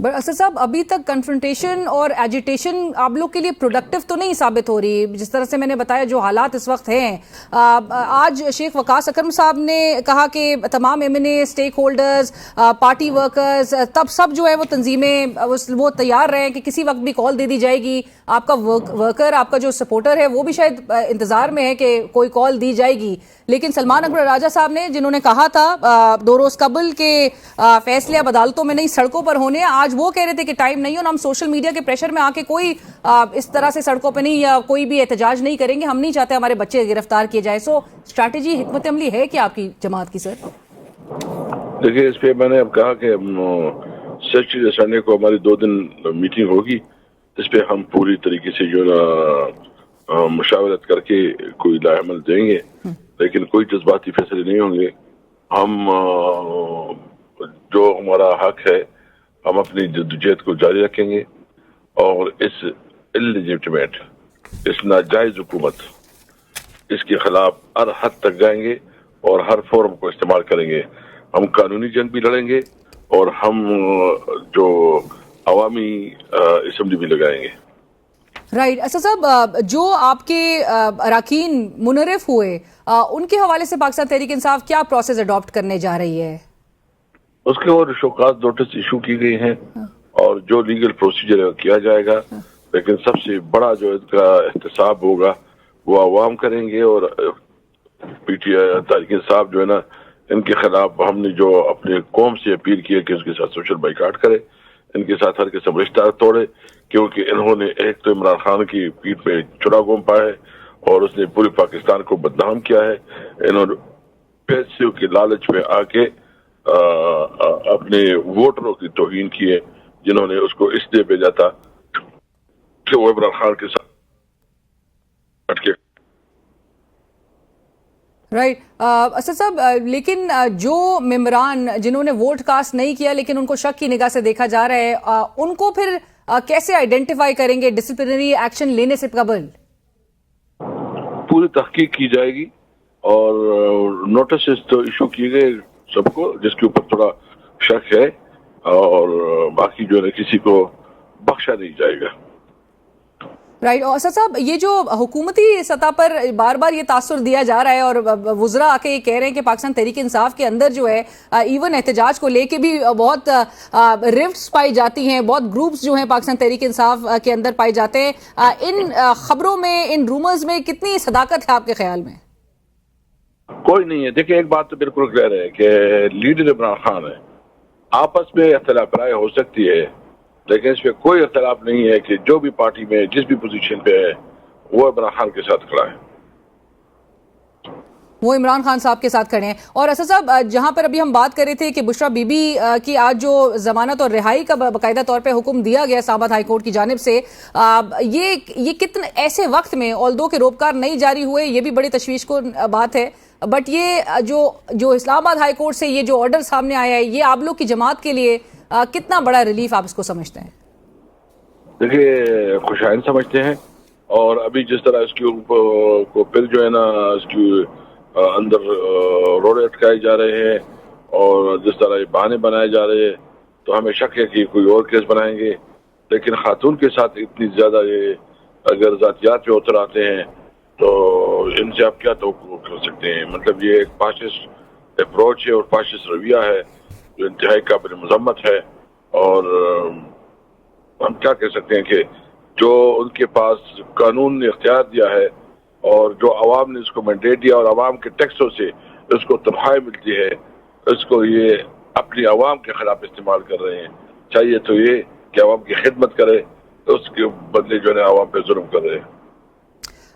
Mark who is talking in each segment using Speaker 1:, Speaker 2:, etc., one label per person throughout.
Speaker 1: اسد صاحب ابھی تک کنفرنٹیشن اور ایجیٹیشن آپ لوگ کے لیے پروڈکٹیو تو نہیں ثابت ہو رہی، جس طرح سے میں نے بتایا جو حالات اس وقت ہیں. آج شیخ وقاص اکرم صاحب نے کہا کہ تمام ایم این اے، اسٹیک ہولڈرز، پارٹی ورکرز، تب سب جو ہے وہ تنظیمیں وہ تیار رہیں کہ کسی وقت بھی کال دے دی جائے گی. آپ کا ورکر، آپ کا جو سپورٹر ہے وہ بھی شاید انتظار میں ہے کہ کوئی کال دی جائے گی. لیکن سلمان اکبر راجہ صاحب نے، جنہوں نے کہا تھا 2 روز قبل کہ فیصلے اب عدالتوں میں نہیں سڑکوں پر ہونے، آج وہ کہہ رہے تھے کہ ٹائم نہیں ہے اور ہم سوشل میڈیا کے پریشر میں آ کے کوئی اس طرح سے سڑکوں پہ نہیں یا کوئی بھی احتجاج نہیں کریں گے، ہم نہیں چاہتے ہمارے بچے گرفتار کیے جائے. سو اسٹریٹجی، حکمت عملی ہے کیا آپ کی جماعت کی سر؟
Speaker 2: دیکھیے اس پہ میں نے اب کہا کہ سیکرٹری سنڈے کو ہماری 2 دن میٹنگ ہوگی، اس پہ ہم پوری طریقے سے جو نا مشاورت کر کے کوئی لائحہ عمل دیں گے، لیکن کوئی جذباتی فیصلے نہیں ہوں گے. ہم جو ہمارا حق ہے ہم اپنی جدوجہد کو جاری رکھیں گے اور اس انلیجیٹمیٹ، اس ناجائز حکومت، اس کے خلاف ہر حد تک جائیں گے اور ہر فورم کو استعمال کریں گے. ہم قانونی جنگ بھی لڑیں گے اور ہم جو عوامی اسمبلی بھی لگائیں گے.
Speaker 1: رائٹ. اسد صاحب، جو آپ کے اراکین منحرف ہوئے ان کے حوالے سے پاکستان تحریک انصاف کیا پروسیس اڈاپٹ کرنے جا رہی ہے؟
Speaker 2: اس کے اور شوکات نوٹس ایشو کی گئی ہیں اور جو لیگل پروسیجر کیا جائے گا، لیکن سب سے بڑا جو ان کا احتساب ہوگا وہ عوام کریں گے. اور پی ٹی آئی تحریک انصاف جو ہے نا، ان کے خلاف ہم نے جو اپنے قوم سے اپیل کی ہے کہ اس کے ساتھ سوشل بائیکاٹ کرے، ان کے ساتھ ہر قسم رشتہ توڑے، کیونکہ انہوں نے ایک تو عمران خان کی پیٹھ پہ چڑا گھونپا ہے اور اس نے پورے پاکستان کو بدنام کیا ہے. انہوں نے پیسے کے لالچ میں آ کے اپنے ووٹروں کی توہین کی ہے، جنہوں نے اس کو اس لیے بھیجا تھا کہ وہ عمران خان کے ساتھ اٹکے.
Speaker 1: رائٹ. اسد صاحب، لیکن جو ممبران جنہوں نے ووٹ کاسٹ نہیں کیا لیکن ان کو شک کی نگاہ سے دیکھا جا رہا ہے، ان کو پھر کیسے آئیڈینٹیفائی کریں گے ڈسپلنری ایکشن لینے سے قبل؟
Speaker 2: پوری تحقیق کی جائے گی اور نوٹسز تو ایشو کیے گئے سب کو جس کے اوپر تھوڑا شک ہے، اور باقی جو ہے کسی کو بخشا نہیں جائے گا.
Speaker 1: رائٹ. اور اسد صاحب، یہ جو حکومتی سطح پر بار بار یہ تاثر دیا جا رہا ہے اور وزراء آ کے یہ کہہ رہے ہیں کہ پاکستان تحریک انصاف کے اندر جو ہے ایون احتجاج کو لے کے بھی بہت رفٹس پائی جاتی ہیں، بہت گروپس جو ہیں پاکستان تحریک انصاف کے اندر پائے جاتے ہیں، ان خبروں میں، ان رومرز میں کتنی صداقت ہے آپ کے خیال میں؟
Speaker 2: کوئی نہیں ہے. دیکھیں ایک بات تو بالکل کلیئر ہے کہ لیڈر عمران خان ہے، آپس میں اختلاف رائے ہو سکتی ہے، لیکن اس پہ کوئی اختلاف نہیں ہے کہ جو بھی پارٹی میں جس بھی پوزیشن پہ ہے وہ عمران خان کے ساتھ کھڑا ہے.
Speaker 1: وہ عمران خان صاحب کے ساتھ کھڑے ہیں. اور اسد صاحب، جہاں پر ابھی ہم بات کر رہے تھے کہ بشرا بی بی کی آج جو ضمانت اور رہائی کا باقاعدہ طور پہ حکم دیا گیا اسلام آباد ہائی کورٹ کی جانب سے، یہ کتنے ایسے وقت میں آلدو کہ روپکار نہیں جاری ہوئے، یہ بھی بڑی تشویش کو بات ہے، بٹ یہ جو اسلام آباد ہائی کورٹ سے یہ جو آرڈر سامنے آیا ہے، یہ آپ لوگ کی جماعت کے لیے کتنا بڑا ریلیف آپ اس کو سمجھتے ہیں؟
Speaker 2: دیکھیے خوشائن سمجھتے ہیں، اور ابھی جس طرح اس کے اوپر کو پھر جو ہے نا اس کی اندر روڑے اٹکائے جا رہے ہیں اور جس طرح یہ بہانے بنائے جا رہے ہیں، تو ہمیں شک ہے کہ کوئی اور کیس بنائیں گے. لیکن خاتون کے ساتھ اتنی زیادہ یہ اگر ذاتیات پہ اتر آتے ہیں تو ان سے آپ کیا توقع کر سکتے ہیں؟ مطلب یہ ایک فاشسٹ اپروچ ہے اور فاشسٹ رویہ ہے جو انتہائی قابل مذمت ہے. اور ہم کیا کہہ سکتے ہیں کہ جو ان کے پاس قانون نے اختیار دیا ہے اور جو عوام نے اس کو مینڈیٹ دیا اور عوام کے ٹیکسوں سے اس کو تنخواہیں ملتی ہے، اس کو یہ اپنی عوام کے خلاف استعمال کر رہے ہیں. چاہیے تو یہ کہ عوام کی خدمت کرے، تو اس کے بدلے جو ہے عوام پہ ظلم کر رہے ہیں.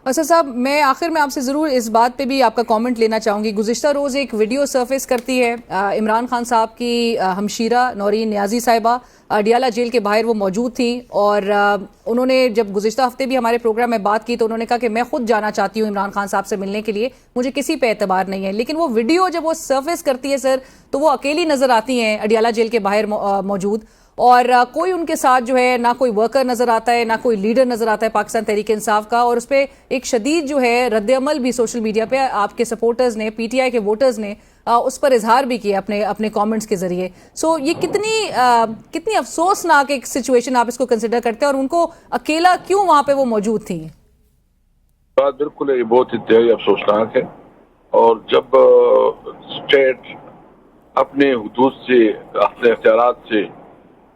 Speaker 1: اسد صاحب، میں آخر میں آپ سے ضرور اس بات پہ بھی آپ کا کامنٹ لینا چاہوں گی. گزشتہ روز ایک ویڈیو سرفیس کرتی ہے عمران خان صاحب کی ہمشیرہ نورین نیازی صاحبہ اڈیالہ جیل کے باہر وہ موجود تھیں، اور انہوں نے جب گزشتہ ہفتے بھی ہمارے پروگرام میں بات کی تو انہوں نے کہا کہ میں خود جانا چاہتی ہوں عمران خان صاحب سے ملنے کے لیے، مجھے کسی پہ اعتبار نہیں ہے. لیکن وہ ویڈیو جب وہ سرفیس کرتی ہے سر، تو وہ اکیلی نظر آتی ہیں اڈیالہ جیل کے باہر موجود، اور کوئی ان کے ساتھ جو ہے نہ کوئی ورکر نظر آتا ہے، نہ کوئی لیڈر نظر آتا ہے پاکستان تحریک انصاف کا. اور اس پہ ایک شدید جو ہے رد عمل بھی سوشل میڈیا پہ آپ کے سپورٹرز نے، پی ٹی آئی کے ووٹرز نے اس پر اظہار بھی کیا اپنے کامنٹس کے ذریعے. سو یہ کتنی افسوسناک ایک سچویشن آپ اس کو کنسیڈر کرتے ہیں, اور ان کو اکیلا کیوں وہاں پہ وہ موجود تھیں؟
Speaker 2: بات بالکل یہ بہت انتہائی افسوسناک ہے, اور جب اسٹیٹ اپنے حدود سے اپنے اختیارات سے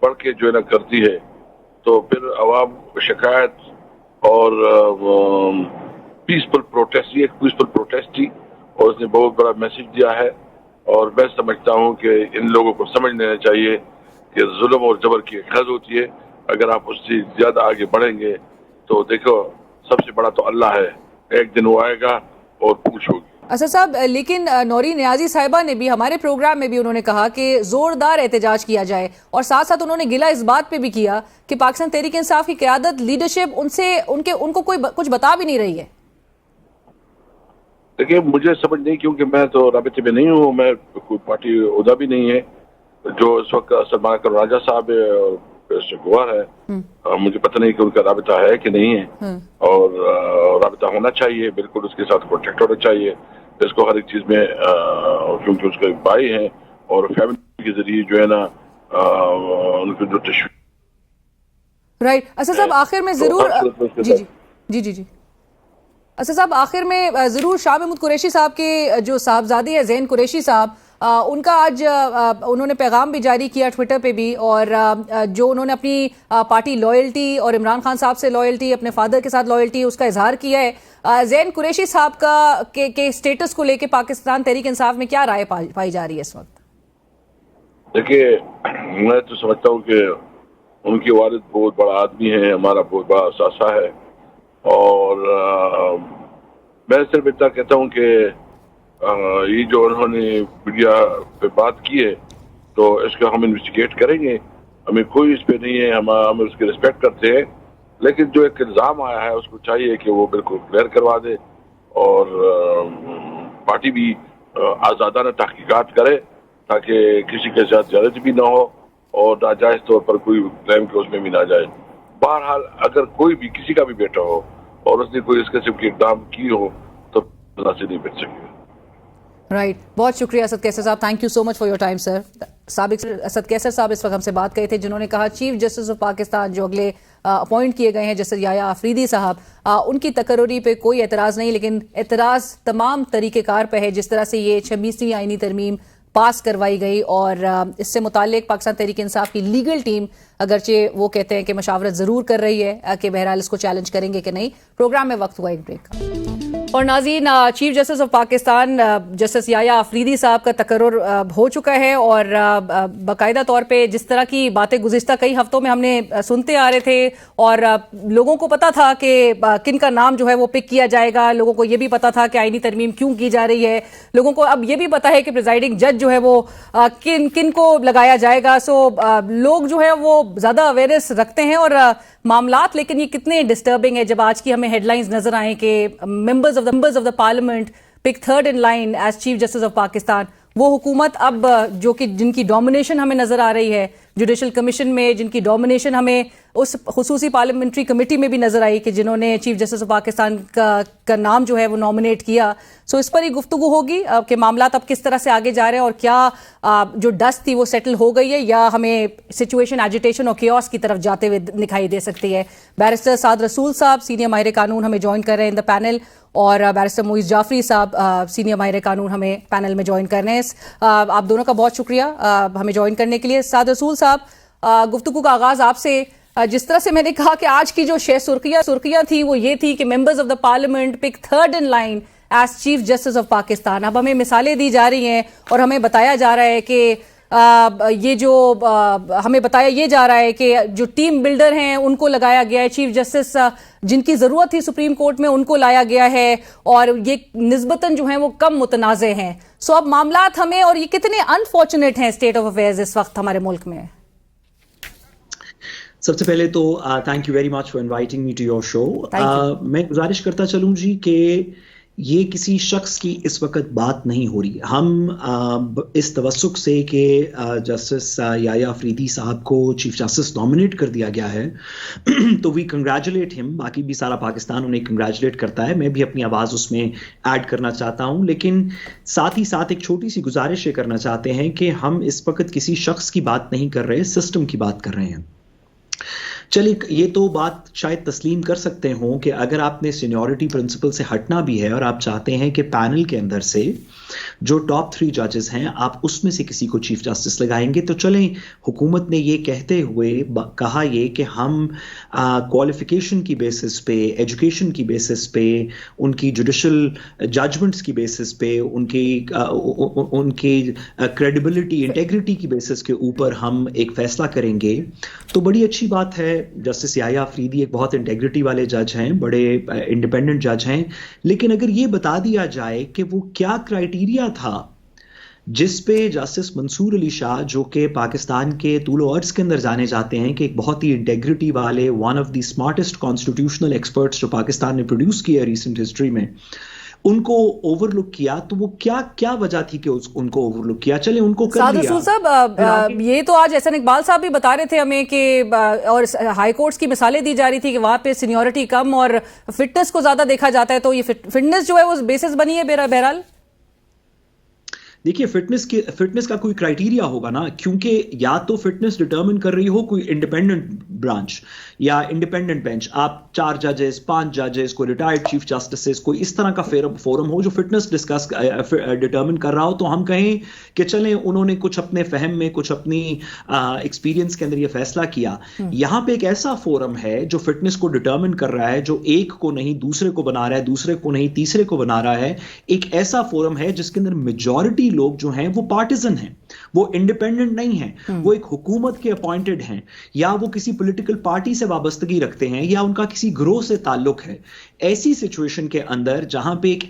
Speaker 2: بڑھ کے جو ہے نا کرتی ہے تو پھر عوام کو شکایت اور پیسفل پروٹیسٹ, یہ ایک پیسفل پروٹیسٹ تھی اور اس نے بہت بڑا میسج دیا ہے. اور میں سمجھتا ہوں کہ ان لوگوں کو سمجھ لینا چاہیے کہ ظلم اور جبر کی ایک حد ہوتی ہے. اگر آپ اس سے زیادہ آگے بڑھیں گے تو دیکھو سب سے بڑا تو اللہ ہے, ایک دن وہ آئے گا اور پوچھ ہوگی.
Speaker 1: اسد صاحب, لیکن نوری نیازی صاحبہ نے بھی ہمارے پروگرام میں بھی انہوں نے کہا کہ زوردار احتجاج کیا جائے, اور ساتھ ساتھ انہوں نے گلہ اس بات پہ بھی کیا کہ پاکستان تحریک انصاف کی قیادت, لیڈرشپ ان کو کوئی کچھ بتا بھی نہیں رہی ہے.
Speaker 2: دیکھیے مجھے سمجھ نہیں, کیونکہ میں تو رابطے میں نہیں ہوں, میں کوئی پارٹی عہدہ بھی نہیں ہے. جو اس وقت سلمان اکرم راجہ صاحب گوار ہے, مجھے پتہ نہیں کہ ان کا رابطہ ہے کہ نہیں ہے, اور رابطہ ہونا چاہیے, بالکل اس کے ساتھ کانٹیکٹ ہونا چاہیے اس کو ہر ایک چیز میں, کیونکہ اس کے بھائی ہیں اور فیملی کے ذریعے جو ہے نا ان کو جو تشویش.
Speaker 1: رائٹ. اسد صاحب آخر میں ضرور جی اسد صاحب آخر میں ضرور شاہ محمود قریشی صاحب کے جو صاحبزادی ہے زین قریشی صاحب, ان کا آج انہوں نے پیغام بھی جاری کیا ٹویٹر پہ بھی, اور جو انہوں نے اپنی پارٹی لائلٹی اور عمران خان صاحب سے لائلٹی, اپنے فادر کے ساتھ لائلٹی, اس کا اظہار کیا ہے. زین قریشی صاحب کا کے سٹیٹس کو لے کے پاکستان تحریک انصاف میں کیا رائے پائی جا رہی ہے اس وقت؟
Speaker 2: دیکھیے میں تو سمجھتا ہوں کہ ان کے والد بہت بڑا آدمی ہے, ہمارا بہت بڑا اثاثہ ہے, اور میں صرف اتنا کہتا ہوں کہ یہ جو انہوں نے میڈیا پہ بات کی ہے تو اس کا ہم انویسٹیگیٹ کریں گے, ہمیں کوئی اس پہ نہیں ہے, ہم اس کی رسپیکٹ کرتے ہیں, لیکن جو ایک الزام آیا ہے اس کو چاہیے کہ وہ بالکل کلیئر کروا دے, اور پارٹی بھی آزادانہ تحقیقات کرے تاکہ کسی کے ساتھ زیادتی بھی نہ ہو اور ناجائز طور پر کوئی کلیم کے اس میں بھی نہ جائے. بہرحال اگر کوئی بھی کسی کا بھی بیٹا ہو اور اس نے کوئی اس قسم کے اقدام کی ہو تو سے نہیں بچ سکے.
Speaker 1: رائٹ. بہت شکریہ اسد کیسر صاحب, thank you so much for your time sir. سابق اسد کیسر صاحب اس وقت ہم سے بات کر رہے تھے, جنہوں نے کہا چیف جسٹس آف پاکستان جو اگلے اپوائنٹ کیے گئے ہیں جسٹس یحییٰ آفریدی صاحب, ان کی تقرری پہ کوئی اعتراض نہیں, لیکن اعتراض تمام طریقہ کار پہ ہے جس طرح سے یہ 26ویں آئینی ترمیم پاس کروائی گئی, اور اس سے متعلق پاکستان تحریک انصاف کی لیگل ٹیم اگرچہ وہ کہتے ہیں کہ مشاورت ضرور کر رہی ہے کہ بہرحال اس کو چیلنج کریں گے کہ نہیں. پروگرام میں وقت ہوا ایک بریک کا. اور ناظرین, chief justice of Pakistan justice Yahya Afridi صاحب کا تقرر ہو چکا ہے, اور باقاعدہ طور پہ جس طرح کی باتیں گزشتہ کئی ہفتوں میں ہم نے سنتے آ رہے تھے, اور لوگوں کو پتا تھا کہ کن کا نام جو ہے وہ پک کیا جائے گا, لوگوں کو یہ بھی پتا تھا کہ آئینی ترمیم کیوں کی جا رہی ہے, لوگوں کو اب یہ بھی پتا ہے کہ پریزائڈنگ جج جو ہے وہ کن کو لگایا جائے گا. سو لوگ جو ہے وہ زیادہ اویئرنیس رکھتے ہیں اور معاملات, لیکن یہ کتنے ڈسٹربنگ ہے جب آج کی ہمیں ہیڈ لائنز نظر آئیں کہ members of the parliament pick third in line as chief justice of Pakistan. وہ حکومت اب جو کہ جن کی ڈومینیشن ہمیں نظر آ رہی ہے جوڈیشل کمیشن میں, جن کی ڈومینیشن ہمیں اس خصوصی پارلیمنٹری کمیٹی میں بھی نظر آئی کہ جنہوں نے چیف جسٹس آف پاکستان کا نام جو ہے وہ نامنیٹ کیا. سو اس پر ہی گفتگو ہوگی کہ معاملات اب کس طرح سے آگے جا رہے ہیں, اور کیا جو ڈسٹ تھی وہ سیٹل ہو گئی ہے یا ہمیں سچویشن ایجیٹیشن اور کیوس کی طرف جاتے ہوئے دکھائی دے سکتی ہے. بیرسٹر سعد رسول صاحب سینئر ماہر قانون ہمیں جوائن کر رہے ہیں ان دا پینل, اور بیرسٹر معیز جعفری صاحب سینئر ماہر قانون ہمیں پینل میں جوائن کر رہے ہیں. آپ دونوں کا بہت شکریہ ہمیں جوائن کرنے کے لیے. سعد رسول صاحب, گفتگو کا آغاز آپ سے. جس طرح سے میں نے کہا کہ آج کی جو 6 سرخیاں تھیں وہ یہ تھی کہ members of the parliament pick third in line as chief justice of Pakistan. اب ہمیں مثالیں دی جا رہی ہیں اور ہمیں بتایا جا رہا ہے کہ یہ جو ہمیں بتایا یہ جا رہا ہے کہ جو ٹیم بلڈر ہیں ان کو لگایا گیا ہے, چیف جسٹس جن کی ضرورت تھی سپریم کورٹ میں ان کو لایا گیا ہے, اور یہ نسبتاً جو ہیں وہ کم متنازع ہیں. سو اب معاملات ہمیں, اور یہ کتنے انفارچونیٹ ہیں اسٹیٹ آف افیئرز اس وقت ہمارے ملک میں.
Speaker 3: سب سے پہلے تو thank you very much for inviting me to your show. میں گزارش کرتا چلوں جی کہ یہ کسی شخص کی اس وقت بات نہیں ہو رہی. ہم اس توسق سے کہ جسٹس یحییٰ افریدی صاحب کو چیف جسٹس نامنیٹ کر دیا گیا ہے تو وی کنگریچولیٹ ہم. باقی بھی سارا پاکستان انہیں کنگریچولیٹ کرتا ہے. میں بھی اپنی آواز اس میں ایڈ کرنا چاہتا ہوں, لیکن ساتھ ہی ساتھ ایک چھوٹی سی گزارش یہ کرنا چاہتے ہیں کہ ہم اس وقت کسی شخص کی بات نہیں کر رہے, سسٹم کی بات کر رہے ہیں. چلیے یہ تو بات شاید تسلیم کر سکتے ہوں کہ اگر آپ نے سینیورٹی پرنسپل سے ہٹنا بھی ہے اور آپ چاہتے ہیں کہ پینل کے اندر سے جو ٹاپ 3 ججز ہیں آپ اس میں سے کسی کو چیف جسٹس لگائیں گے, تو چلیں حکومت نے یہ کہتے ہوئے کہا یہ کہ ہم کوالیفیکیشن کی بیسس پہ, ایجوکیشن کی بیسس پہ, ان کی جوڈیشل ججمنٹس کی بیسس پہ, ان کی کریڈیبلٹی انٹیگریٹی کی بیسس کے اوپر ہم ایک فیصلہ کریں گے. تو بڑی اچھی بات ہے. جسٹس یحییٰ افریدی ایک بہت انٹیگریٹی والے جج ہیں, بڑے انڈیپینڈنٹ جج ہیں, لیکن اگر یہ بتا دیا جائے کہ وہ کیا کرائیٹیریا تھا جس پہ جسٹس منصور علی شاہ, جو کہ پاکستان کے طول و عرض کے اندر جانے جاتے ہیں کہ ایک بہت ہی انٹیگریٹی والے, one of the smartest constitutional experts جو پاکستان نے پروڈیوس کیا ہے ریسنٹ ہسٹری میں, ان کو اوور لک کیا, تو وہ کیا وجہ تھی کہ ان کو اوور لک کیا؟ چلیں ان کو کر لیا.
Speaker 1: سعد رسول صاحب, یہ تو آج احسن اقبال صاحب بھی بتا رہے تھے ہمیں کہ, اور ہائی کورٹس کی مثالیں دی جا رہی تھی کہ وہاں پہ سینیورٹی کم اور فٹنس کو زیادہ دیکھا جاتا ہے, تو یہ فٹنس جو ہے وہ بیسس بنی ہے بہرحال.
Speaker 3: دیکھیے فٹنس کا کوئی کرائیٹیریا ہوگا نا, کیونکہ یا تو فٹنس ڈٹرمن کر رہی ہو کوئی انڈیپینڈنٹ برانچ یا انڈیپینڈنٹ بینچ, آپ 4 ججز 5 ججز, کوئی ریٹائرڈ چیف جسٹسز, کوئی اس طرح کا فورم ہو جو فٹنس ڈسکس ڈٹرمن کر رہا ہو, تو ہم کہیں کہ چلیں انہوں نے کچھ اپنے فہم میں, کچھ اپنی ایکسپیرینس کے اندر یہ فیصلہ کیا. یہاں پہ ایک ایسا فورم ہے جو فٹنس کو ڈٹرمن کر رہا ہے, جو ایک کو نہیں دوسرے کو بنا رہا ہے, دوسرے کو نہیں تیسرے کو بنا رہا ہے. ایک ایسا فورم ہے جس کے اندر میجورٹی لوگ جو ہیں وہ پارٹیزن ہیں, وہ انڈیپینڈنٹ نہیں ہیں, وہ ایک حکومت کے اپوائنٹڈ ہیں, یا وہ کسی پولیٹیکل پارٹی سے وابستگی رکھتے ہیں, یا ان کا کسی گروہ سے تعلق ہے. ایسی سچویشن کے اندر جہاں پہ ایک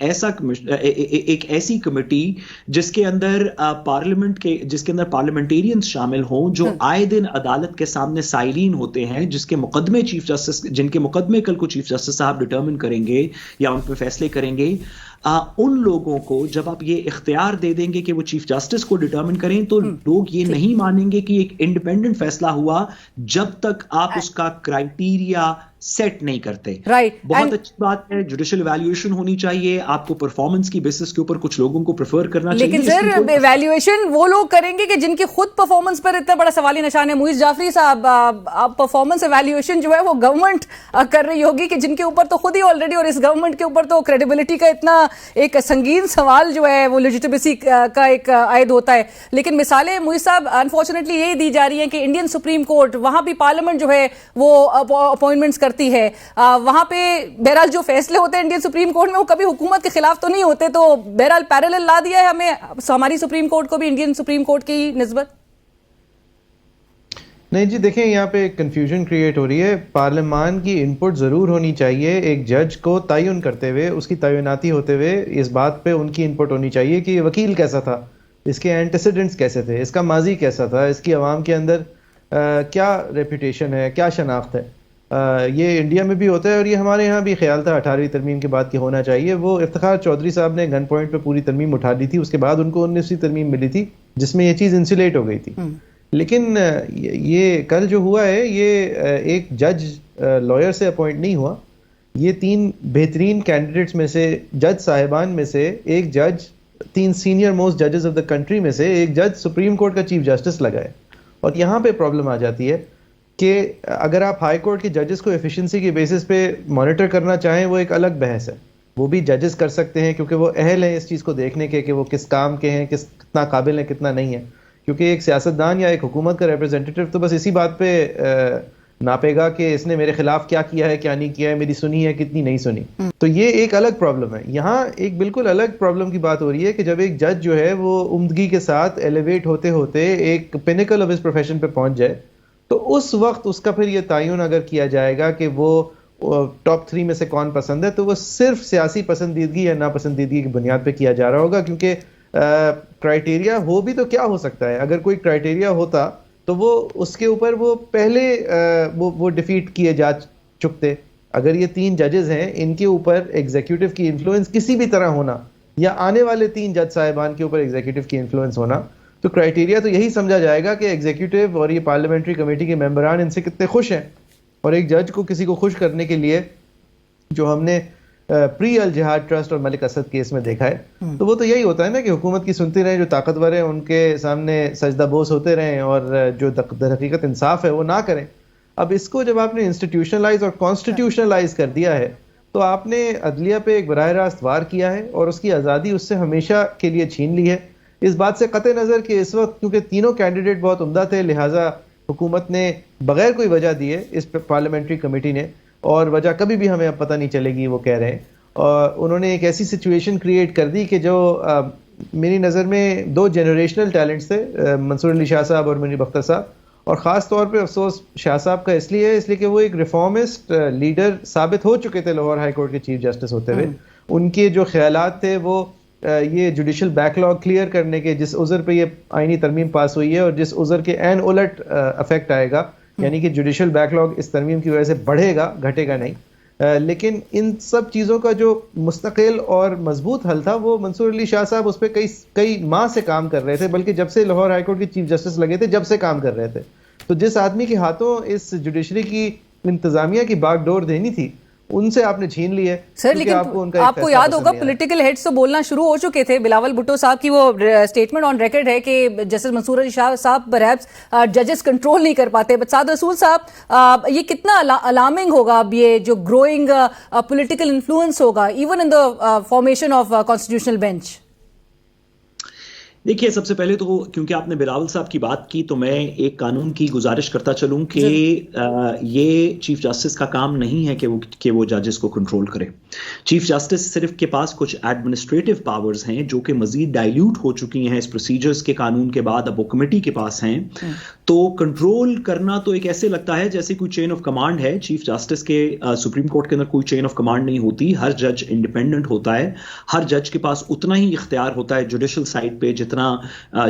Speaker 3: ایسی کمیٹی جس کے اندر پارلیمنٹیرینز شامل ہوں, جو آئے دن عدالت کے سامنے سائلین ہوتے ہیں, جس کے مقدمے جن کے مقدمے کل کو چیف جسٹس صاحب ڈٹرمن کریں گے یا ان پہ فیصلے کریں گے, ان لوگوں کو جب آپ یہ اختیار دے دیں گے کہ وہ چیف جسٹس کو ڈٹرمن کریں, تو لوگ یہ نہیں مانیں گے کہ ایک انڈیپینڈنٹ فیصلہ ہوا جب تک آپ اس کا کرائیٹیریا سیٹ نہیں کرتے. بہت اچھی بات ہے, جوڈیشل ایویلیویشن ہونی چاہیے, آپ کو پرفارمنس کی بیسس کے اوپر کچھ لوگوں کو پریفر کرنا چاہیے.
Speaker 1: لیکن سر ایویلیویشن وہ لوگ کریں گے کہ جن کی خود پرفارمنس پر اتنا بڑا سوالی نشان ہے. معیز جعفری صاحب, پرفارمنس ایویلیویشن جو ہے وہ گورنمنٹ کر رہی ہوگی کہ جن کے اوپر تو خود ہی آلریڈی, اور اس گورنمنٹ کے اوپر تو کریڈیبلٹی کا اتنا ایک سنگین سوال جو ہے وہ لیجیٹمیسی کا ایک عائد ہوتا ہے. لیکن مثالیں معیز صاحب انفارچونیٹلی یہی دی جا رہی ہیں کہ انڈین سپریم کورٹ, وہاں بھی پارلیمنٹ جو ہے وہ اپوائنٹمنٹس کرتی ہے, وہاں پہ بہرحال جو فیصلے ہوتے ہیں انڈین سپریم کورٹ میں وہ کبھی حکومت کے خلاف تو نہیں ہوتے. تو بہرحال پیرالل لا دیا ہے ہمیں ہماری سپریم کورٹ کو بھی انڈین سپریم کورٹ کی نسبت.
Speaker 4: نہیں جی دیکھیں, یہاں پہ کنفیوژن کریٹ ہو رہی ہے. پارلیمان کی انپٹ ضرور ہونی چاہیے, ایک جج کو تعین کرتے ہوئے, اس کی تعیناتی ہوتے ہوئے اس بات پہ ان کی انپٹ ہونی چاہیے کہ یہ وکیل کیسا تھا, اس کے اینٹیسیڈنٹس کیسے تھے, اس کا ماضی کیسا تھا, اس کی عوام کے اندر کیا ریپوٹیشن ہے, کیا شناخت ہے. یہ انڈیا میں بھی ہوتا ہے اور یہ ہمارے یہاں بھی خیال تھا 18ویں ترمیم کے بعد کہ ہونا چاہیے. وہ افتخار چودھری صاحب نے گن پوائنٹ پہ پوری ترمیم اٹھا دی تھی, اس کے بعد ان کو 19ویں ترمیم ملی تھی جس میں یہ چیز انسولیٹ ہو گئی تھی. لیکن یہ کل جو ہوا ہے یہ ایک جج لائر سے اپوائنٹ نہیں ہوا, یہ 3 بہترین کینڈیڈیٹس میں سے, جج صاحبان میں سے ایک جج, 3 سینئر موسٹ ججز آف دا کنٹری میں سے ایک جج سپریم کورٹ کا چیف جسٹس لگا ہے. اور یہاں پہ پرابلم آ جاتی ہے کہ اگر آپ ہائی کورٹ کے ججز کو ایفیشنسی کے بیسس پہ مانیٹر کرنا چاہیں وہ ایک الگ بحث ہے, وہ بھی ججز کر سکتے ہیں کیونکہ وہ اہل ہیں اس چیز کو دیکھنے کے کہ وہ کس کام کے ہیں, کتنا قابل ہیں, کتنا نہیں ہے. کیونکہ ایک سیاستدان یا ایک حکومت کا ریپرزینٹیٹیو تو بس اسی بات پہ ناپے گا کہ اس نے میرے خلاف کیا کیا ہے, کیا نہیں کیا ہے, میری سنی ہے, کتنی نہیں سنی. تو یہ ایک الگ پرابلم ہے. یہاں ایک بالکل الگ پرابلم کی بات ہو رہی ہے کہ جب ایک جج جو ہے وہ عمدگی کے ساتھ ایلیویٹ ہوتے ہوتے ایک پینیکل آف اس پروفیشن پہ پہنچ جائے, تو اس وقت اس کا پھر یہ تعین اگر کیا جائے گا کہ وہ ٹاپ 3 میں سے کون پسند ہے, تو وہ صرف سیاسی پسندیدگی یا ناپسندیدگی کی بنیاد پہ کیا جا رہا ہوگا. کیونکہ کرائیٹیریا ہو بھی تو کیا ہو سکتا ہے, اگر کوئی کرائیٹیریا ہوتا تو وہ اس کے اوپر وہ پہلے وہ ڈیفیٹ کیے جا چکتے. اگر یہ 3 ججز ہیں ان کے اوپر ایگزیکٹو کی انفلوئنس کسی بھی طرح ہونا یا آنے والے 3 جج صاحبان کے اوپر ایگزیکٹو کی انفلوئنس ہونا تو کرائٹیریا تو یہی سمجھا جائے گا کہ ایگزیکٹو اور یہ پارلیمنٹری کمیٹی کے ممبران ان سے کتنے خوش ہیں. اور ایک جج کو کسی کو خوش کرنے کے لیے جو ہم نے پری الجہاد ٹرسٹ اور ملک اسد کیس میں دیکھا ہے تو وہ تو یہی ہوتا ہے نا کہ حکومت کی سنتی رہیں, جو طاقتور ہیں ان کے سامنے سجدہ بوس ہوتے رہیں اور جو در حقیقت انصاف ہے وہ نہ کریں. اب اس کو جب آپ نے انسٹیٹیوشنلائز اور کانسٹیٹیوشنلائز کر دیا ہے تو آپ نے عدلیہ پہ ایک براہ راست وار کیا ہے اور اس کی آزادی اس سے ہمیشہ کے لیے چھین لی ہے. اس بات سے قطع نظر کہ اس وقت کیونکہ تینوں کینڈیڈیٹ بہت عمدہ تھے لہٰذا حکومت نے بغیر کوئی وجہ دیے اس پارلیمنٹری کمیٹی نے, اور وجہ کبھی بھی ہمیں اب پتہ نہیں چلے گی وہ کہہ رہے ہیں, اور انہوں نے ایک ایسی سچویشن کریٹ کر دی کہ جو میری نظر میں 2 جنریشنل ٹیلنٹس تھے, منصور علی شاہ صاحب اور منیر بختر صاحب, اور خاص طور پہ افسوس شاہ صاحب کا اس لیے کہ وہ ایک ریفارمسٹ لیڈر ثابت ہو چکے تھے لاہور ہائی کورٹ کے چیف جسٹس ہوتے ہوئے. ان کے جو خیالات تھے وہ یہ جوڈیشل بیک لاگ کلیئر کرنے کے, جس عذر پہ یہ آئینی ترمیم پاس ہوئی ہے اور جس عذر کے عین الٹ افیکٹ آئے گا, یعنی کہ جوڈیشل بیک لاگ اس ترمیم کی وجہ سے بڑھے گا, گھٹے گا نہیں. لیکن ان سب چیزوں کا جو مستقل اور مضبوط حل تھا وہ منصور علی شاہ صاحب اس پہ کئی ماہ سے کام کر رہے تھے, بلکہ جب سے لاہور ہائی کورٹ کے چیف جسٹس لگے تھے جب سے کام کر رہے تھے. تو جس آدمی کے ہاتھوں اس جوڈیشری کی انتظامیہ کی باغ ڈور دینی تھی ان سے آپ نے چھین لی ہے.
Speaker 1: سر لیکن آپ کو یاد ہوگا پولیٹیکل ہیڈز تو بولنا شروع ہو چکے تھے. بلاول بھٹو صاحب کی وہ سٹیٹمنٹ آن ریکارڈ ہے کہ جسٹس منصور علی شاہ صاحب پرہیپس ججز کنٹرول نہیں کر پاتے. بٹ سعد رسول صاحب یہ کتنا الارمنگ ہوگا اب یہ جو گروئنگ پولیٹیکل انفلوئنس ہوگا even in the formation of constitutional bench?
Speaker 3: دیکھیے سب سے پہلے تو کیونکہ آپ نے بلاول صاحب کی بات کی تو میں ایک قانون کی گزارش کرتا چلوں کہ یہ چیف جسٹس کا کام نہیں ہے کہ وہ ججز کو کنٹرول کرے. چیف جسٹس صرف کے پاس کچھ ایڈمنسٹریٹو پاورز ہیں جو کہ مزید ڈائلیوٹ ہو چکی ہیں اس پروسیجرز کے قانون کے بعد, اب وہ کمیٹی کے پاس ہیں. تو کنٹرول کرنا تو ایک ایسے لگتا ہے جیسے کوئی چین آف کمانڈ ہے. چیف جسٹس کے سپریم کورٹ کے اندر کوئی چین آف کمانڈ نہیں ہوتی, ہر جج انڈیپینڈنٹ ہوتا ہے, ہر جج کے پاس اتنا ہی اختیار ہوتا ہے جوڈیشل سائڈ پہ جتنا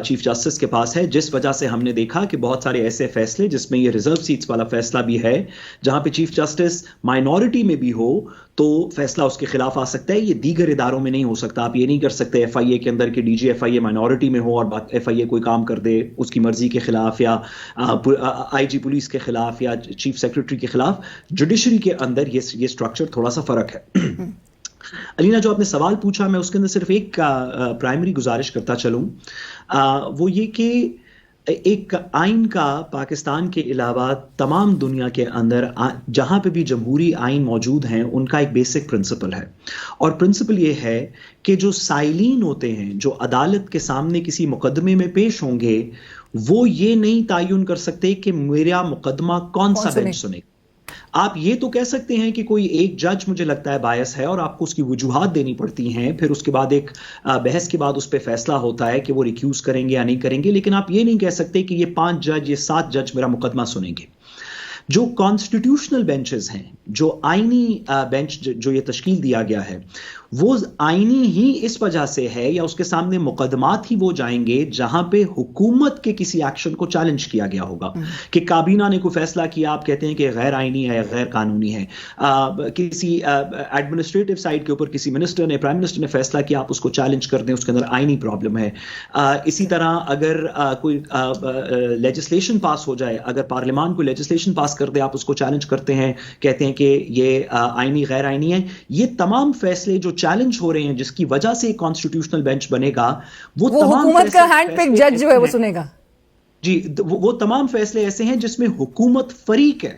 Speaker 3: چیف جسٹس کے پاس ہے. جس وجہ سے ہم نے دیکھا کہ بہت سارے ایسے فیصلے جس میں یہ ریزرو سیٹس والا فیصلہ بھی ہے جہاں پہ چیف جسٹس مائنورٹی میں بھی ہو تو فیصلہ اس کے خلاف آ سکتا ہے. یہ دیگر اداروں میں نہیں ہو سکتا. آپ یہ نہیں کر سکتے ایف آئی اے کے اندر کہ ڈی جی ایف آئی اے مائنورٹی میں ہو اور ایف آئی اے کوئی کام کر دے اس کی مرضی کے خلاف یا آئی جی پولیس کے خلاف یا چیف سیکرٹری کے خلاف. جوڈیشری کے اندر یہ سٹرکچر تھوڑا سا فرق ہے. علینا جو آپ نے سوال پوچھا میں اس کے اندر صرف ایک پرائمری گزارش کرتا چلوں, وہ یہ کہ ایک آئین کا پاکستان کے علاوہ تمام دنیا کے اندر جہاں پہ بھی جمہوری آئین موجود ہیں ان کا ایک بیسک پرنسپل ہے, اور پرنسپل یہ ہے کہ جو سائلین ہوتے ہیں جو عدالت کے سامنے کسی مقدمے میں پیش ہوں گے وہ یہ نہیں تعین کر سکتے کہ میرا مقدمہ کون سا بینچ سنے. آپ یہ تو کہہ سکتے ہیں کہ کوئی ایک جج مجھے لگتا ہے بائس ہے اور آپ کو اس کی وجوہات دینی پڑتی ہیں, پھر اس کے بعد ایک بحث کے بعد اس پہ فیصلہ ہوتا ہے کہ وہ ریکیوز کریں گے یا نہیں کریں گے, لیکن آپ یہ نہیں کہہ سکتے کہ یہ 5 جج یہ 7 جج میرا مقدمہ سنیں گے. جو کانسٹیٹیوشنل بینچز ہیں, جو آئینی بینچ جو یہ تشکیل دیا گیا ہے وہ آئینی ہی اس وجہ سے ہے یا اس کے سامنے مقدمات ہی وہ جائیں گے جہاں پہ حکومت کے کسی ایکشن کو چیلنج کیا گیا ہوگا کہ کابینہ نے کوئی فیصلہ کیا, آپ کہتے ہیں کہ غیر آئینی ہے یا غیر قانونی ہے. کسی ایڈمنسٹریٹو سائڈ کے اوپر کسی منسٹر نے پرائم منسٹر نے فیصلہ کیا, آپ اس کو چیلنج کر دیں, اس کے اندر آئینی پرابلم ہے. اسی طرح اگر کوئی لیجسلیشن پاس ہو جائے, اگر پارلیمان کوئی لیجسلیشن پاس کر دے, آپ اس کو چیلنج کرتے ہیں, کہتے ہیں کہ یہ آئینی غیر آئینی ہے. یہ تمام فیصلے جو چیلنج ہو رہے ہیں جس کی وجہ سے ایک کانسٹیٹیوشنل بینچ بنے گا وہ
Speaker 1: حکومت کا ہینڈ پک جج جو ہے وہ سنے گا.
Speaker 3: جی وہ تمام فیصلے ایسے ہیں جس میں حکومت فریق ہے.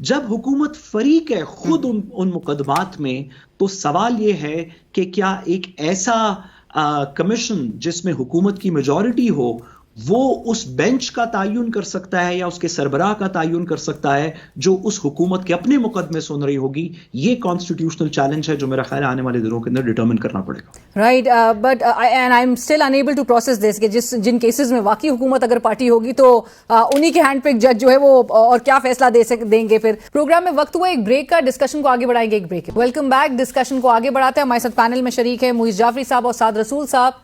Speaker 3: جب حکومت فریق ہے خود ان مقدمات میں تو سوال یہ ہے کہ کیا ایک ایسا کمیشن جس میں حکومت کی میجورٹی ہو وہ اس بینچ کا تعین کر سکتا ہے یا اس کے سربراہ کا تعین کر سکتا ہے جو اس حکومت کے اپنے مقدمے سن رہی ہوگی. یہ کانسٹیٹیوشنل چیلنج ہے جو میرا خیال آنے والے دنوں کے اندر ڈٹرمن کرنا پڑے گا.
Speaker 1: Right, but and I am still unable to process this کہ جن کیسز میں واقعی حکومت اگر پارٹی ہوگی تو انہی کے ہینڈ پک جج جو ہے وہ اور کیا فیصلہ دیں گے. پھر پروگرام میں وقت ہوا ایک بریک کا, ڈسکشن کو آگے بڑھائیں گے. ایک بریک. Welcome back. ڈسکشن کو آگے بڑھاتے ہیں. ہمارے ساتھ پینل میں شریک ہے معیز جعفری صاحب اور سعد رسول صاحب.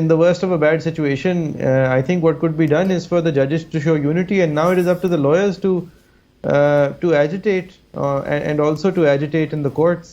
Speaker 4: in the worst of a bad situation, I think what could be done is for the judges to show unity, and now it is up to the lawyers to agitate and also to agitate in the courts,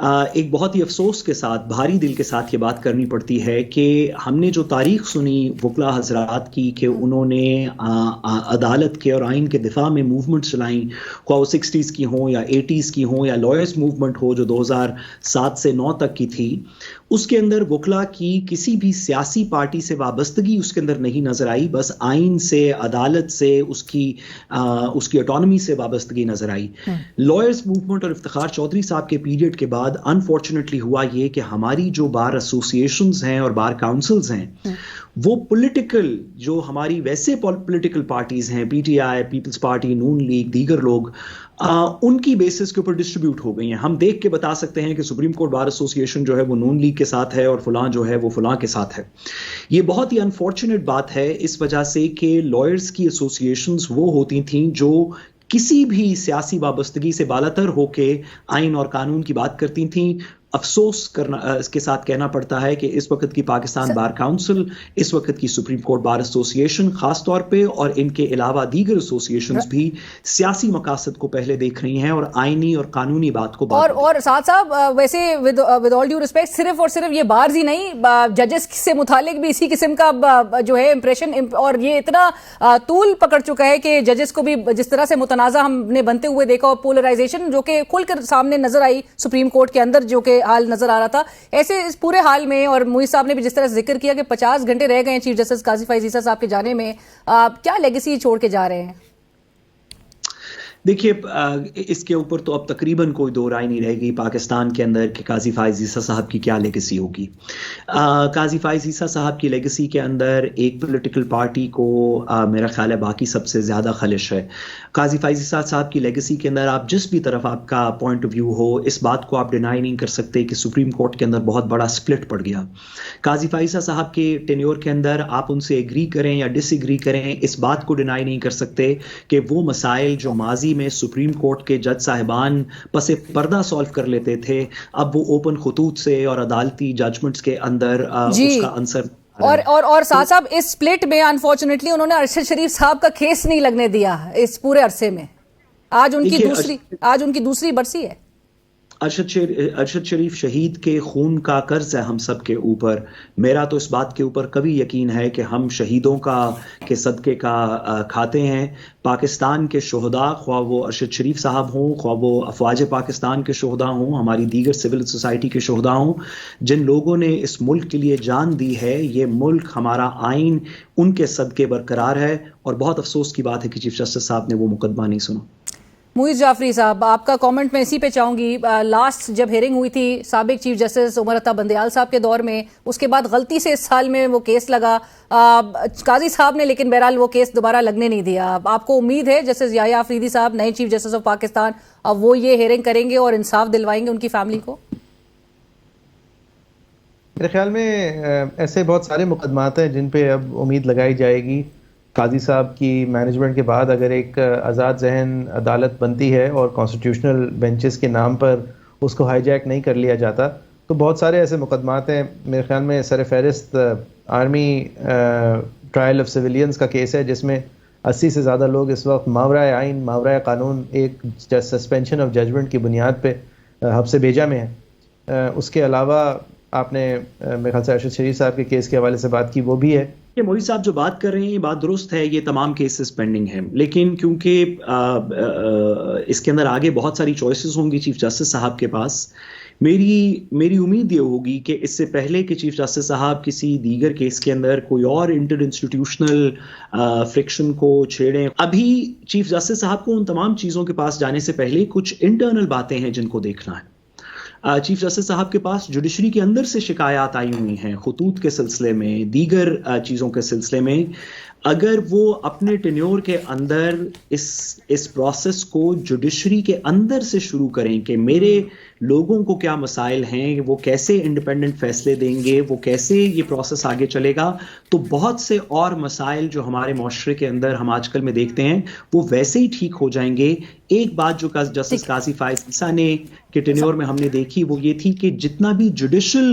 Speaker 3: ایک بہت ہی افسوس کے ساتھ، بھاری دل کے ساتھ یہ بات کرنی پڑتی ہے کہ ہم نے جو تاریخ سنی وکلا حضرات کی کہ انہوں نے عدالت کے اور آئین کے دفاع میں موومنٹ چلائیں، خواہ وہ 60s کی ہوں یا 80s کی ہوں یا لائرز موومنٹ ہو جو 2007 سے 9 تک کی تھی، اس کے اندر وکلا کی کسی بھی سیاسی پارٹی سے وابستگی اس کے اندر نہیں نظر آئی، بس آئین سے، عدالت سے، اس کی اٹانومی سے وابستگی نظر آئی۔ لائرز موومنٹ اور افتخار چودھری صاحب کے پیریڈ کے بعد انفارچونیٹلی ہوا یہ کہ ہماری جو بار ایسوسیشنز ہیں اور بار کاؤنسلز ہیں وہ پولیٹیکل، جو ہماری ویسے پولیٹیکل پارٹیز ہیں، P T I, Peoples Party, Noon League, دیگر لوگ، ان کی بیسس کے اوپر ڈسٹریبیوٹ ہو گئی ہیں۔ ہم دیکھ کے بتا سکتے ہیں کہ سپریم کورٹ بار ایسوسیشن جو ہے وہ نون لیگ کے ساتھ ہے اور فلاں جو ہے وہ فلاں کے ساتھ ہے۔ یہ بہت ہی انفارچونیٹ بات ہے اس وجہ سے کہ لائرز کی ایسوسیشنز وہ ہوتی تھیں جو کسی بھی سیاسی وابستگی سے بالاتر ہو کے آئین اور قانون کی بات کرتی تھیں۔ افسوس کرنا اس کے ساتھ کہنا پڑتا ہے کہ اس وقت کی پاکستان بار کاؤنسل، اس وقت کی سپریم کورٹ بار ایسوسیشن خاص طور پہ، اور ان کے علاوہ دیگر ایسوسیشنز بھی سیاسی مقاصد کو پہلے دیکھ رہی ہیں اور آئینی اور قانونی بات کو
Speaker 1: اور ساتھ صاحب ویسے ود آل ڈیو ریسپیکٹ، صرف اور صرف یہ بارز ہی نہیں، ججز سے متعلق بھی اسی قسم کا جو ہے امپریشن، اور یہ اتنا طول پکڑ چکا ہے کہ ججز کو بھی جس طرح سے متنازع ہم نے بنتے ہوئے دیکھا، اور پولرائزیشن جو کہ کھل کر سامنے نظر آئی سپریم کورٹ کے اندر جو کہ حال نظر آ رہا تھا، ایسے اس پورے حال میں، اور موئز صاحب نے بھی جس طرح ذکر کیا کہ 50 گھنٹے رہ گئے ہیں چیف جسٹس قاضی فائز عیسیٰ صاحب کے جانے میں، کیا لیگیسی چھوڑ کے جا رہے ہیں؟
Speaker 3: دیکھیے اس کے اوپر تو اب تقریباً کوئی دو رائے نہیں رہے گی پاکستان کے اندر کہ قاضی فائز عیسیٰ صاحب کی کیا لیگیسی ہوگی۔ قاضی فائز عیسیٰ صاحب کی لیگیسی کے اندر ایک پولیٹیکل پارٹی کو میرا خیال ہے باقی سب سے زیادہ خلش ہے۔ قاضی فائز عیسیٰ صاحب کی لیگیسی کے اندر آپ جس بھی طرف آپ کا پوائنٹ آف ویو ہو، اس بات کو آپ ڈینائی نہیں کر سکتے کہ سپریم کورٹ کے اندر بہت بڑا سپلٹ پڑ گیا۔ قاضی فائز عیسیٰ صاحب کے ٹینیور کے اندر آپ ان سے ایگری کریں یا ڈس ایگری کریں، اس بات کو ڈینائی نہیں کر سکتے کہ وہ مسائل جو ماضی میں سپریم کورٹ کے جج صاحبان پس پردہ سالو کر لیتے تھے، اب وہ اوپن خطوط سے اور عدالتی ججمنٹس کے اندر اس کا آنسر
Speaker 1: اور ساتھ صاحب اس سپلٹ میں انفارچونیٹلی انہوں نے ارشد شریف صاحب کا کیس نہیں لگنے دیا اس پورے عرصے میں۔ آج ان کی دوسری برسی ہے۔
Speaker 3: ارشد شریف شہید کے خون کا قرض ہے ہم سب کے اوپر۔ میرا تو اس بات کے اوپر کبھی یقین ہے کہ ہم شہیدوں کے صدقے کا کھاتے ہیں۔ پاکستان کے شہداء، خواہ وہ ارشد شریف صاحب ہوں، خواہ وہ افواج پاکستان کے شہداء ہوں، ہماری دیگر سول سوسائٹی کے شہداء ہوں، جن لوگوں نے اس ملک کے لیے جان دی ہے، یہ ملک، ہمارا آئین ان کے صدقے برقرار ہے، اور بہت افسوس کی بات ہے کہ چیف جسٹس صاحب نے وہ مقدمہ نہیں سنا۔
Speaker 1: موئز جعفری صاحب، آپ کا کامنٹ میں اسی پہ چاہوں گی۔ لاسٹ جب ہیئرنگ ہوئی تھی سابق چیف جسٹس عمر عطا بندیال صاحب کے دور میں، اس کے بعد غلطی سے اس سال میں وہ کیس لگا قاضی صاحب نے، لیکن بہرحال وہ کیس دوبارہ لگنے نہیں دیا۔ آپ کو امید ہے جسٹس یحییٰ آفریدی صاحب نئے چیف جسٹس آف پاکستان، اب وہ یہ ہیئرنگ کریں گے اور انصاف دلوائیں گے ان کی فیملی کو؟
Speaker 4: میرے خیال میں ایسے بہت سارے مقدمات ہیں جن پہ اب امید لگائی جائے گی۔ قاضی صاحب کی مینجمنٹ کے بعد اگر ایک آزاد ذہن عدالت بنتی ہے اور کانسٹیٹیوشنل بینچز کے نام پر اس کو ہائی جیک نہیں کر لیا جاتا، تو بہت سارے ایسے مقدمات ہیں۔ میرے خیال میں سر فہرست آرمی ٹرائل آف سویلینز کا کیس ہے، جس میں 80 سے زیادہ لوگ اس وقت ماورائے آئین، ماورائے قانون، ایک سسپینشن آف ججمنٹ کی بنیاد پہ حبس بیجا میں ہیں۔ اس کے علاوہ آپ نے میرے خیال سے ارشد شریف صاحب کے کیس کے حوالے سے بات کی، وہ بھی ہے۔
Speaker 3: یہ موئی صاحب جو بات کر رہے ہیں یہ بات درست ہے، یہ تمام کیسز پینڈنگ ہیں، لیکن کیونکہ اس کے اندر آگے بہت ساری چوائسز ہوں گی چیف جسٹس صاحب کے پاس، میری امید یہ ہوگی کہ اس سے پہلے کہ چیف جسٹس صاحب کسی دیگر کیس کے اندر کوئی اور انٹر انسٹیٹیوشنل فرکشن کو چھیڑیں، ابھی چیف جسٹس صاحب کو ان تمام چیزوں کے پاس جانے سے پہلے کچھ انٹرنل باتیں ہیں جن کو دیکھنا ہے۔ چیف جسٹس صاحب کے پاس جوڈیشری کے اندر سے شکایات آئی ہوئی ہیں خطوط کے سلسلے میں، دیگر چیزوں کے سلسلے میں۔ اگر وہ اپنے ٹینیور کے اندر اس پروسیس کو جوڈیشری کے اندر سے شروع کریں کہ میرے لوگوں کو کیا مسائل ہیں، وہ کیسے انڈیپینڈنٹ فیصلے دیں گے، وہ کیسے یہ پروسیس آگے چلے گا، تو بہت سے اور مسائل جو ہمارے معاشرے کے اندر ہم آج کل میں دیکھتے ہیں وہ ویسے ہی ٹھیک ہو جائیں گے۔ ایک بات جو جسٹس قاضی فائز عیسیٰ نے کے ٹینیور میں ہم نے دیکھی وہ یہ تھی کہ جتنا بھی جوڈیشل